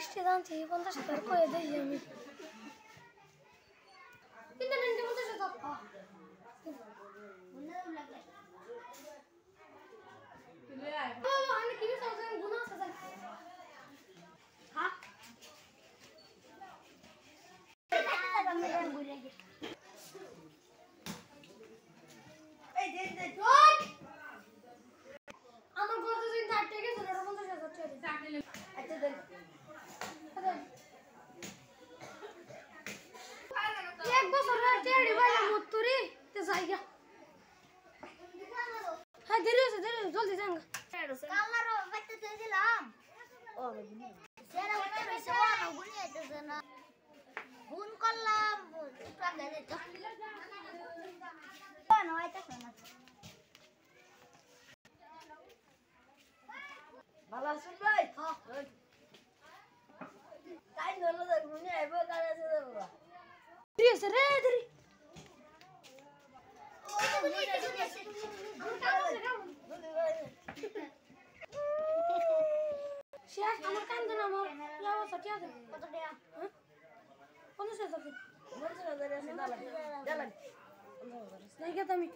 মিষ্টি দানছি 50,000 করে দেই আমি তিনটা নেন 50,000 আমি কি বলছেন গুনা আছে হ্যাঁ এই দে দে আমার ঘরে যদি 4 টাকা আছে না 50,000 টাকা চাকরি আচ্ছা দেন এক বছর টেড়ি বাইলা মতুরি তে জায়গা হ্যাঁ দেরি আছে জলদি যান কালারও বাইতে দিয়ে দিলাম ও সেরা হতে রইছে ও না গুনি আইতেছে না গুন করলাম টাকা দে তো না আইতেছে না ভালো আছেন ভাই হ্যাঁ তাই ধরলো তো গুনি আইবো কাজ আছে বাবা দেরি আছে রে দেরি শেষ আমার কান দেন আমার লাও সটিয়া দে কত টাকা হ্যাঁ 50,000 50,000 আছে দালান নাই কে তুমি